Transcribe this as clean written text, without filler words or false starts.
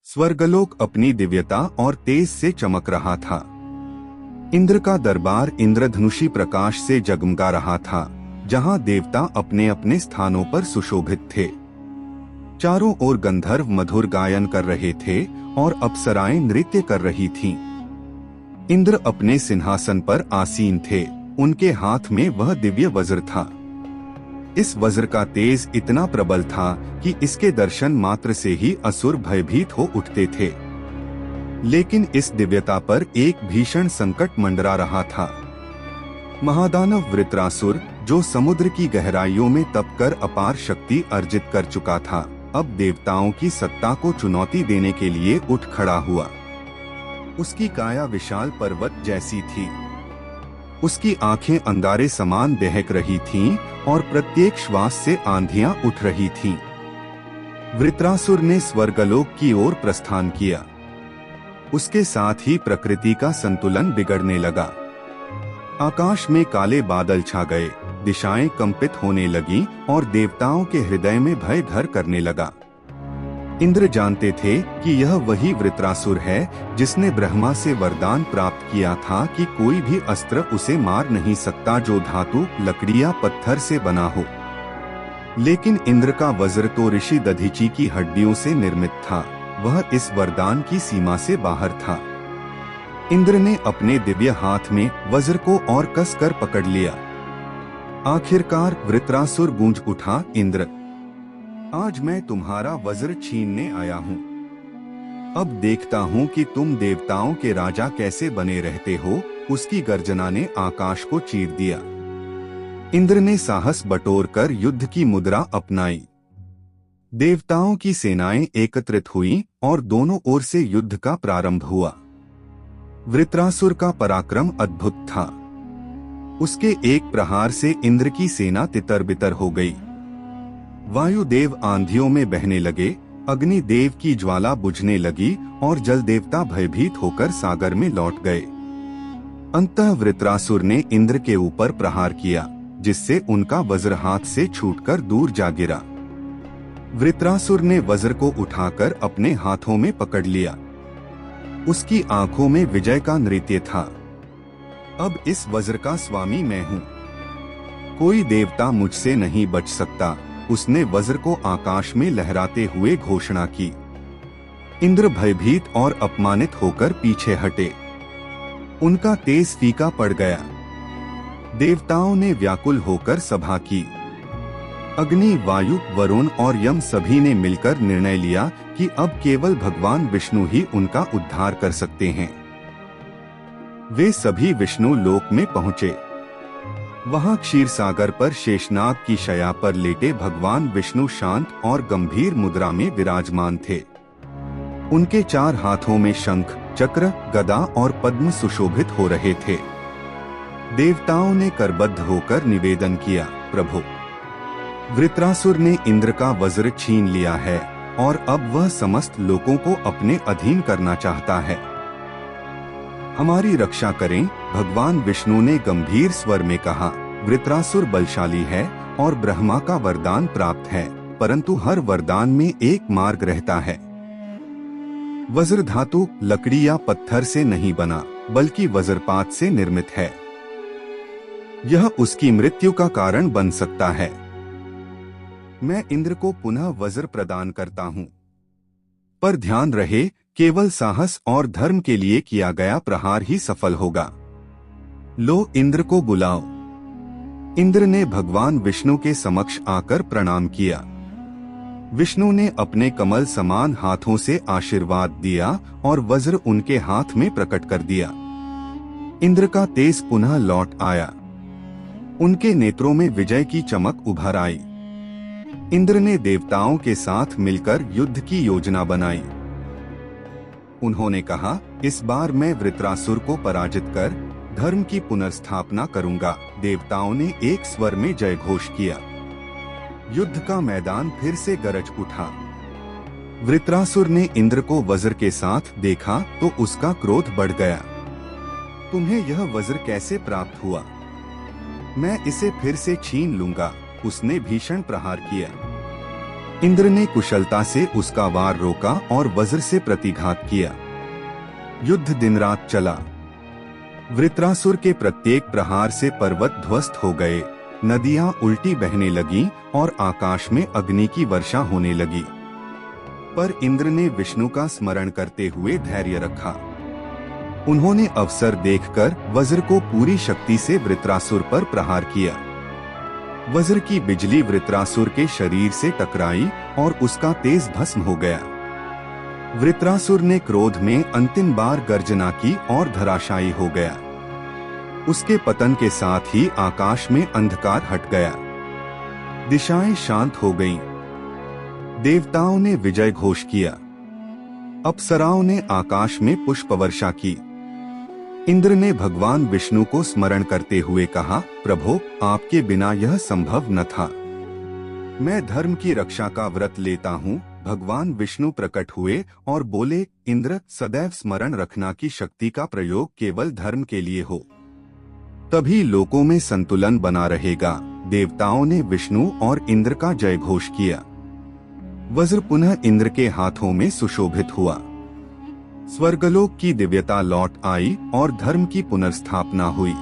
स्वर्गलोक अपनी दिव्यता और तेज से चमक रहा था। इंद्र का दरबार इंद्रधनुषी प्रकाश से जगमगा रहा था, जहां देवता अपने अपने स्थानों पर सुशोभित थे। चारों ओर गंधर्व मधुर गायन कर रहे थे और अप्सराएं नृत्य कर रही थीं। इंद्र अपने सिंहासन पर आसीन थे, उनके हाथ में वह दिव्य वज्र था। इस वज्र का तेज इतना प्रबल था कि इसके दर्शन मात्र से ही असुर भयभीत हो उठते थे। लेकिन इस दिव्यता पर एक भीषण संकट मंडरा रहा था। महादानव वृत्रासुर, जो समुद्र की गहराइयों में तपकर अपार शक्ति अर्जित कर चुका था, अब देवताओं की सत्ता को चुनौती देने के लिए उठ खड़ा हुआ। उसकी काया विशाल पर्वत जैसी थी। उसकी आंखें अंगारे समान दहक रही थीं और प्रत्येक श्वास से आंधियां उठ रही थीं। वृत्रासुर ने स्वर्गलोक की ओर प्रस्थान किया। उसके साथ ही प्रकृति का संतुलन बिगड़ने लगा। आकाश में काले बादल छा गए, दिशाएं कंपित होने लगीं और देवताओं के हृदय में भय घर करने लगा। इंद्र जानते थे कि यह वही वृत्रासुर है जिसने ब्रह्मा से वरदान प्राप्त किया था कि कोई भी अस्त्र उसे मार नहीं सकता जो धातु, लकड़ी या पत्थर से बना हो। लेकिन इंद्र का वज्र तो ऋषि दधीची की हड्डियों से निर्मित था। वह इस वरदान की सीमा से बाहर था। इंद्र ने अपने दिव्य हाथ में वज्र को और कसकर पकड़ लिया। आखिरकार वृत्रासुर गूंज उठा, इंद्र, आज मैं तुम्हारा वज्र छीनने आया हूँ। अब देखता हूँ कि तुम देवताओं के राजा कैसे बने रहते हो। उसकी गर्जना ने आकाश को चीर दिया। इंद्र ने साहस बटोरकर युद्ध की मुद्रा अपनाई। देवताओं की सेनाएं एकत्रित हुईं और दोनों ओर से युद्ध का प्रारंभ हुआ। वृत्रासुर का पराक्रम अद्भुत था। उसके एक प्रहार से इंद्र की सेना तितर-बितर हो गई। वायुदेव आंधियों में बहने लगे, अग्निदेव की ज्वाला बुझने लगी और जल देवता भयभीत होकर सागर में लौट गए। अंततः वृत्रासुर ने इंद्र के ऊपर प्रहार किया, जिससे उनका वज्र हाथ से छूटकर दूर जा गिरा। वृत्रासुर ने वज्र को उठाकर अपने हाथों में पकड़ लिया। उसकी आंखों में विजय का नृत्य था। अब इस वज्र का स्वामी मैं हूँ। कोई देवता मुझसे नहीं बच सकता। उसने वज्र को आकाश में लहराते हुए घोषणा की। इंद्र भयभीत और अपमानित होकर पीछे हटे। उनका तेज फीका पड़ गया। देवताओं ने व्याकुल होकर सभा की। अग्नि, वायु, वरुण और यम सभी ने मिलकर निर्णय लिया कि अब केवल भगवान विष्णु ही उनका उद्धार कर सकते हैं। वे सभी विष्णु लोक में पहुँचे। वहां क्षीर सागर पर शेषनाग की शया पर लेटे भगवान विष्णु शांत और गंभीर मुद्रा में विराजमान थे। उनके चार हाथों में शंख, चक्र, गदा और पद्म सुशोभित हो रहे थे। देवताओं ने करबद्ध होकर निवेदन किया, प्रभु, वृत्रासुर ने इंद्र का वज्र छीन लिया है और अब वह समस्त लोगों को अपने अधीन करना चाहता है। हमारी रक्षा करें। भगवान विष्णु ने गंभीर स्वर में कहा, वृत्रासुर बलशाली है और ब्रह्मा का वरदान प्राप्त है, परंतु हर वरदान में एक मार्ग रहता है। वज्र धातु, लकड़ी या पत्थर से नहीं बना, बल्कि वज्रपात से निर्मित है। यह उसकी मृत्यु का कारण बन सकता है। मैं इंद्र को पुनः वज्र प्रदान करता हूँ, पर ध्यान रहे, केवल साहस और धर्म के लिए किया गया प्रहार ही सफल होगा। लो, इंद्र को बुलाओ। इंद्र ने भगवान विष्णु के समक्ष आकर प्रणाम किया। विष्णु ने अपने कमल समान हाथों से आशीर्वाद दिया और वज्र उनके हाथ में प्रकट कर दिया। इंद्र का तेज पुनः लौट आया। उनके नेत्रों में विजय की चमक उभर आई। इंद्र ने देवताओं के साथ मिलकर युद्ध की योजना बनाई। उन्होंने कहा, इस बार मैं वृत्रासुर को पराजित कर धर्म की पुनर्स्थापना करूंगा। देवताओं ने एक स्वर में जय घोष किया। युद्ध का मैदान फिर से गरज उठा। वृत्रासुर ने इंद्र को वज्र के साथ देखा तो उसका क्रोध बढ़ गया। तुम्हें यह वज्र कैसे प्राप्त हुआ? मैं इसे फिर से छीन लूंगा। उसने भीषण प्रहार किया। इंद्र ने कुशलता से उसका वार रोका और वज्र से प्रतिघात किया। युद्ध दिन रात चला। वृत्रासुर के प्रत्येक प्रहार से पर्वत ध्वस्त हो गए, नदियां उल्टी बहने लगीं और आकाश में अग्नि की वर्षा होने लगी। पर इंद्र ने विष्णु का स्मरण करते हुए धैर्य रखा। उन्होंने अवसर देखकर वज्र को पूरी शक्ति से वृत्रासुर पर प्रहार किया। वज्र की बिजली वृत्रासुर के शरीर से टकराई और उसका तेज भस्म हो गया। वृत्रासुर ने क्रोध में अंतिम बार गर्जना की और धराशायी हो गया। उसके पतन के साथ ही आकाश में अंधकार हट गया। दिशाएं शांत हो गईं। देवताओं ने विजय घोष किया। अप्सराओं ने आकाश में पुष्प वर्षा की। इंद्र ने भगवान विष्णु को स्मरण करते हुए कहा, प्रभो, आपके बिना यह संभव न था। मैं धर्म की रक्षा का व्रत लेता हूँ। भगवान विष्णु प्रकट हुए और बोले, इंद्र, सदैव स्मरण रखना कि शक्ति का प्रयोग केवल धर्म के लिए हो, तभी लोकों में संतुलन बना रहेगा। देवताओं ने विष्णु और इंद्र का जय घोष किया। वज्र पुनः इंद्र के हाथों में सुशोभित हुआ। स्वर्गलोक की दिव्यता लौट आई और धर्म की पुनर्स्थापना हुई।